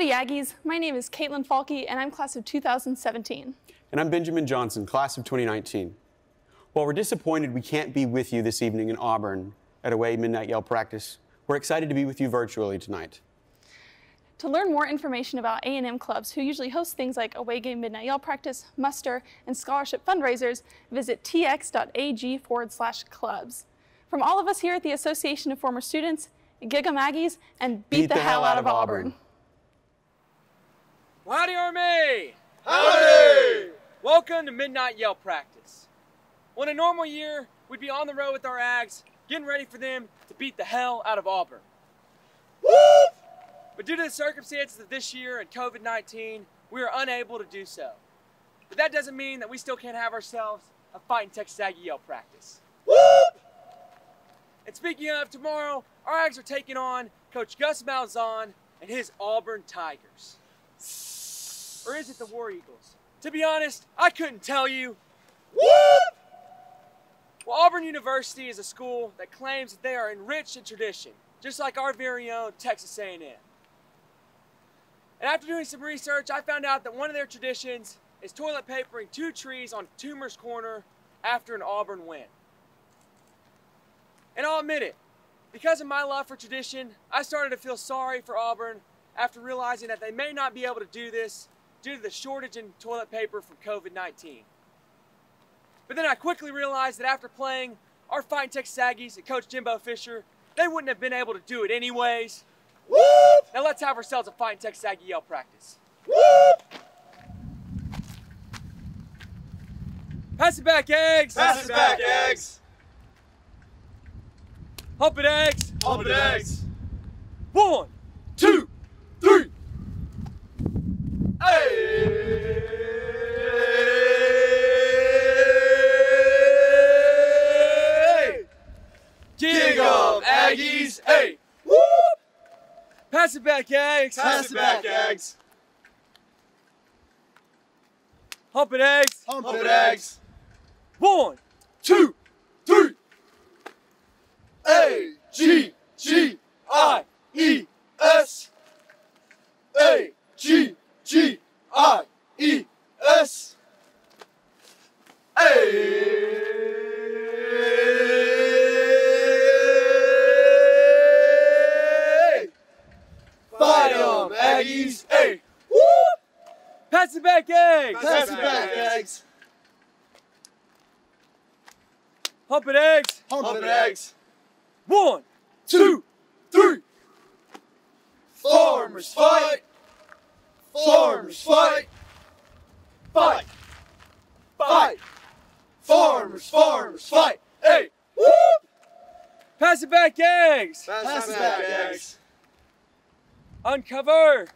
Howdy Aggies, my name is Caitlin Falke and I'm class of 2017. And I'm Benjamin Johnson, class of 2019. While we're disappointed we can't be with you this evening in Auburn at away midnight yell practice, we're excited to be with you virtually tonight. To learn more information about A&M Clubs, who usually host things like away game midnight yell practice, muster, and scholarship fundraisers, visit tx.ag/clubs. From all of us here at the Association of Former Students, gig 'em Aggies, and beat the hell out of Auburn. Well, howdy, Army! Howdy! Welcome to Midnight Yell Practice. Well, in a normal year, we'd be on the road with our Aggs, getting ready for them to beat the hell out of Auburn. Woo! But due to the circumstances of this year and COVID-19, we are unable to do so. But that doesn't mean that we still can't have ourselves a fighting Texas Aggie yell practice. Woo! And speaking of, tomorrow, our Aggs are taking on Coach Gus Malzahn and his Auburn Tigers. Or is it the War Eagles? To be honest, I couldn't tell you. Woo! Well, Auburn University is a school that claims that they are enriched in tradition, just like our very own Texas A&M. And after doing some research, I found out that one of their traditions is toilet papering 2 trees on Toomer's Corner after an Auburn win. And I'll admit it, because of my love for tradition, I started to feel sorry for Auburn after realizing that they may not be able to do this due to the shortage in toilet paper from COVID-19. But then I quickly realized that after playing our fighting Texas Aggies and Coach Jimbo Fisher, they wouldn't have been able to do it anyways. Whoop! Now let's have ourselves a fighting Texas Aggie yell practice. Whoop! Pass it back, Eggs! Pass it back, Eggs! Hump it, Eggs! Hump it, Eggs! 1, 2, 3! Hey! Gig 'em, Aggies! Hey! Woo! Pass it back, Eggs! Pass it back, Eggs! Hump it, Eggs! Hump it, Eggs! 1, 2, 3! A-G-G-I-E-S! A-G-G-I-E-S! Hey! Fight 'em, Aggies! Hey! Woo! pass it back, Eggs! Pass it back, Eggs! Hump it, Eggs! Hump it, Eggs! 1, 2, 3! Farmers fight! Farmers fight! Fight! Fight! Farmers, farmers fight! Hey! Whoop! pass it back, Eggs! Pass it back, Eggs! Uncover!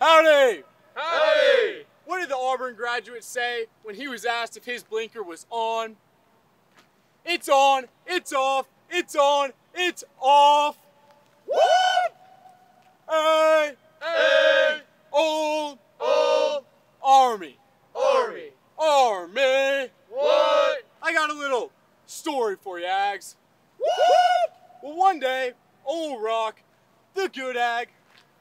Howdy! Howdy! What did the Auburn graduate say when he was asked if his blinker was on? It's on, it's off, it's on, it's off. Whoop! Hey! Hey! Old Army! Army! What? I got a little story for you, Aggs. Whoop! Well, one day, old Rock, the good Ag,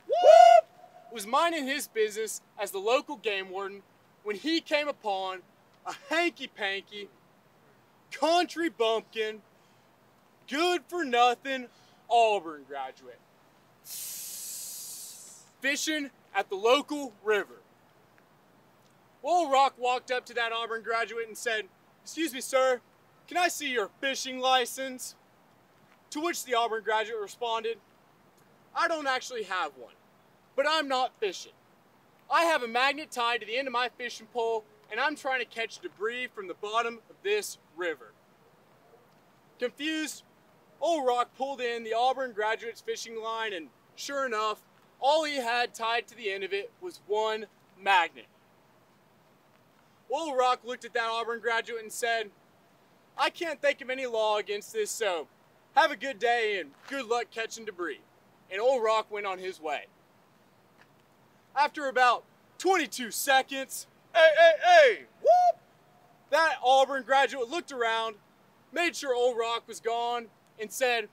Whoop! was minding his business as the local game warden when he came upon a hanky-panky, country bumpkin, good-for-nothing Auburn graduate fishing at the local river. Old Rock walked up to that Auburn graduate and said, "Excuse me, sir, can I see your fishing license?" To which the Auburn graduate responded, "I don't actually have one, but I'm not fishing. I have a magnet tied to the end of my fishing pole, and I'm trying to catch debris from the bottom of this river." Confused, old Rock pulled in the Auburn graduate's fishing line, and sure enough, all he had tied to the end of it was one magnet. Old Rock looked at that Auburn graduate and said, "I can't think of any law against this, so have a good day and good luck catching debris." And old Rock went on his way. After about 22 seconds, Hey! Whoop! that Auburn graduate looked around, made sure old Rock was gone, and said,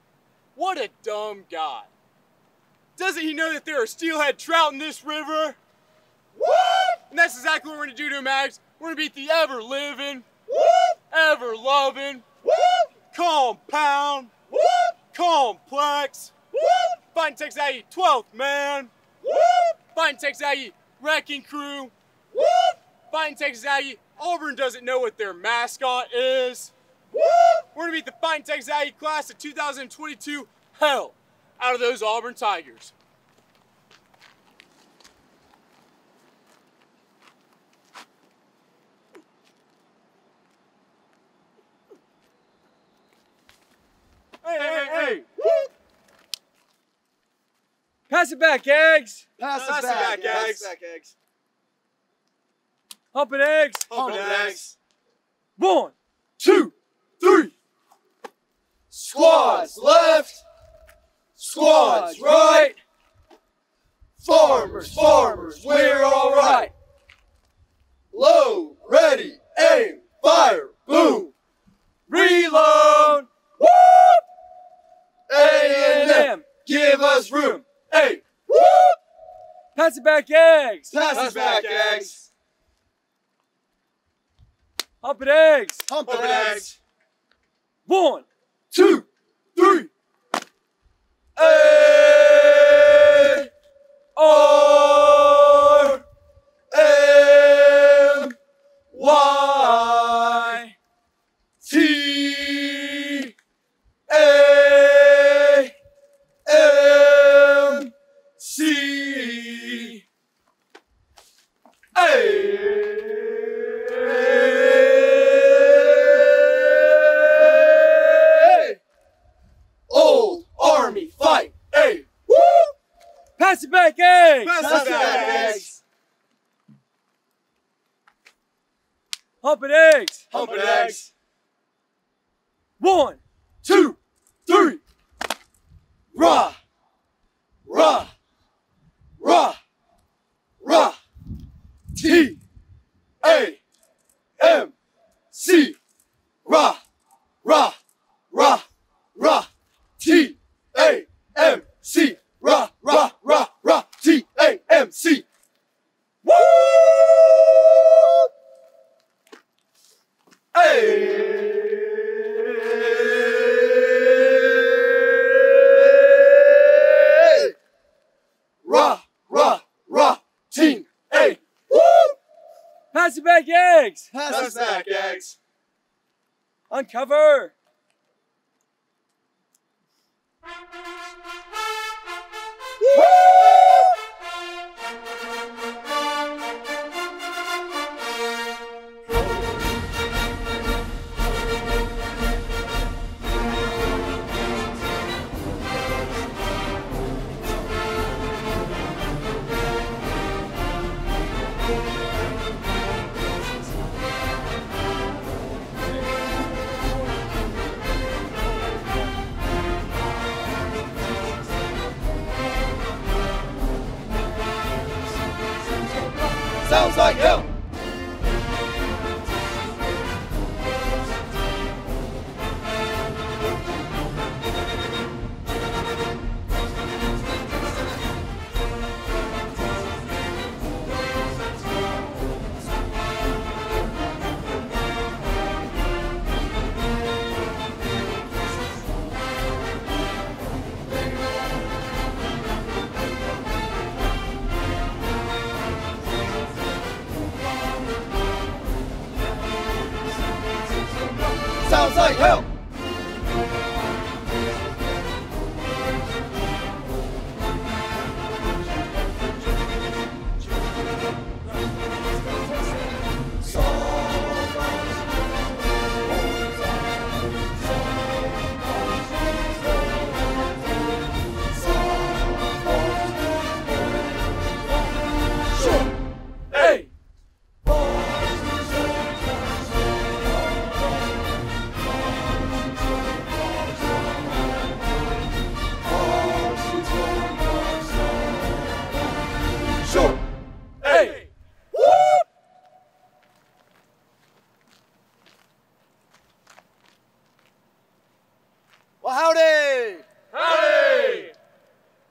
"What a dumb guy. Doesn't he know that there are steelhead trout in this river?" Whoop! And that's exactly what we're going to do to him, Mags. We're going to beat the ever-living, Whoop! ever-loving, Whoop! compound, Whoop! complex, Whoop! Fighting Texas Aggie 12th man, Whoop! Fighting Texas Aggie wrecking crew, Whoop! Fighting Texas Aggie Auburn doesn't know what their mascot is. Whoop! We're going to beat the Fighting Texas Aggie class of 2022 hell out of those Auburn Tigers. Hey! Whoop! Pass it back, Aggs. Pass it back, Aggs. Aggs. Hump it, Eggs. Hump it, Aggs. 1, 2, 3. Squads left. Squads right. Farmers, we're all right. Load, ready, aim, fire, boom. reload. Whoop! A&M, A&M, give us room. Hey, whoop! pass it back, Eggs. Pass it back, Aggs. Hump it, Eggs. Hump it, Aggs. 1, 2, 3. A R M Y T A M C A. Old Army fight. Hey, woo! Pass it back, Eggs. Pass it back, Aggs. Hump it, Eggs. Hump it, Aggs. 1, 2, 3. Rah, rah, rah, rah. T A M C. Rah, rah, rah, rah. T A M C. Rah, rah, rah, rah. T A M C. Woo! Hey! Rah, rah, rah. Team A. Woo! pass it back, Eggs. Pass it back, Aggs. Uncover. Woo! Sounds like hell. Sounds like hell. Well, howdy! Howdy!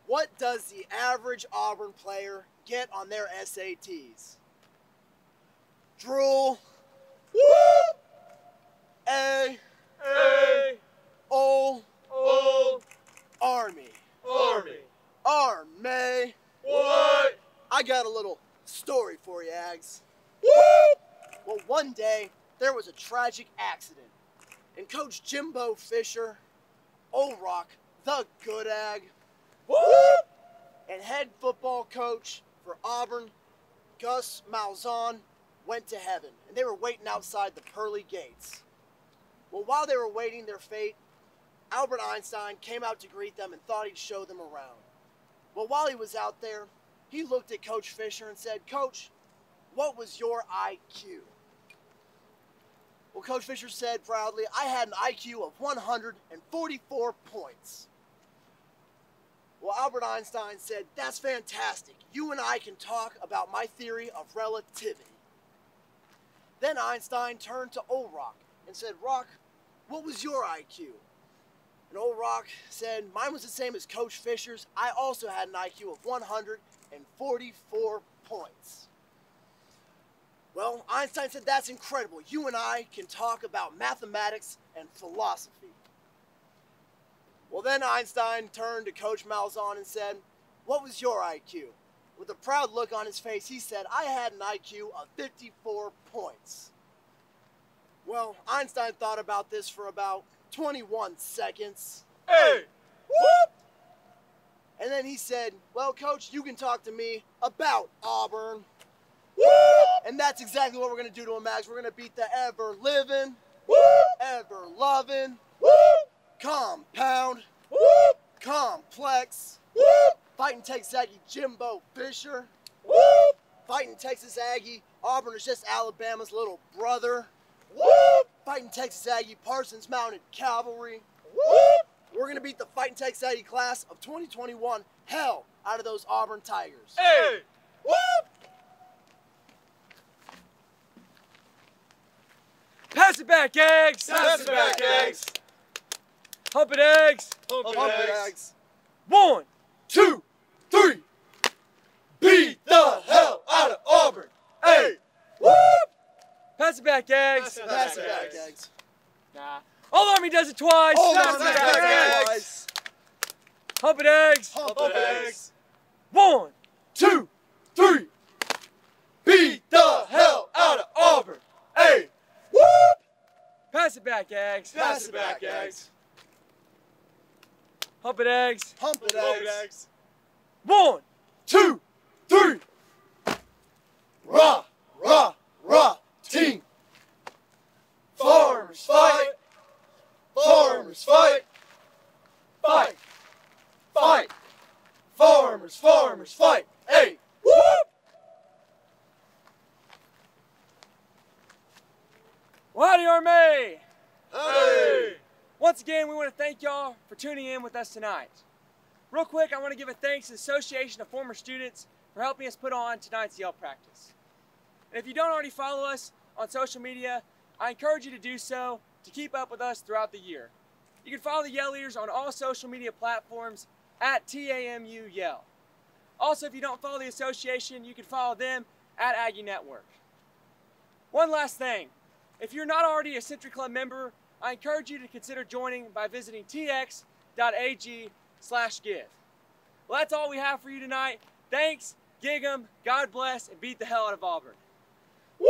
What does the average Auburn player get on their SATs? Drool. A. O. Army. Army. What? I got a little story for you, Aggs. Well, one day, there was a tragic accident, and Coach Jimbo Fisher, Old Rock, the good Agg, and head football coach for Auburn, Gus Malzahn, went to heaven, and they were waiting outside the pearly gates. Well, while they were waiting their fate, Albert Einstein came out to greet them and thought he'd show them around. Well, while he was out there, he looked at Coach Fisher and said, "Coach, what was your IQ?" Well, Coach Fisher said proudly, "I had an IQ of 144 points." Well, Albert Einstein said, "That's fantastic. You and I can talk about my theory of relativity." Then Einstein turned to Old Rock and said, "Rock, what was your IQ?" And Old Rock said, "Mine was the same as Coach Fisher's. I also had an IQ of 144 points." Well, Einstein said, "That's incredible. You and I can talk about mathematics and philosophy." Well, then Einstein turned to Coach Malzahn and said, "What was your IQ?" With a proud look on his face, he said, "I had an IQ of 54 points. Well, Einstein thought about this for about 21 seconds. Hey! And then he said, "Well, Coach, you can talk to me about Auburn." And that's exactly what we're going to do to him, Max. We're going to beat the ever-living, ever-loving, compound, complex, fighting Texas Aggie Jimbo Fisher, fighting Texas Aggie Auburn is just Alabama's little brother, fighting Texas Aggie Parsons Mounted Cavalry. We're going to beat the fighting Texas Aggie class of 2021 hell out of those Auburn Tigers. Hey! Pass it back, Eggs! Pass it back, Eggs. Hump it, Eggs! Hump it, Hump it, Eggs. Aggs. 1, 2, 3. Beat the hell out of Auburn. Hey! pass it back, Eggs! Pass it back, Aggs. Nah. All Army does it twice! All Pass Army it does back, it Eggs! Hump it, Eggs! Hump Hump it, it, Aggs. 1, 2, 3. Beat the hell out of Auburn. Hey! pass it back, Eggs! Pass it back, Aggs. Hump it, Eggs! Hump it, Hump it, Aggs. Eggs. 1, 2, 3. Rah, rah, rah, team. Farmers fight. Farmers fight. Fight. Fight. Farmers fight. Hey! well, howdy, Army! Hey! Once again, we want to thank y'all for tuning in with us tonight. Real quick, I want to give a thanks to the Association of Former Students for helping us put on tonight's yell practice. And if you don't already follow us on social media, I encourage you to do so to keep up with us throughout the year. You can follow the Yell Eaters on all social media platforms at TAMU Yell. Also, if you don't follow the association, you can follow them at Aggie Network. One last thing, if you're not already a Century Club member, I encourage you to consider joining by visiting tx.ag/give. Well, that's all we have for you tonight. Thanks, gig 'em, God bless, and beat the hell out of Auburn. Woo!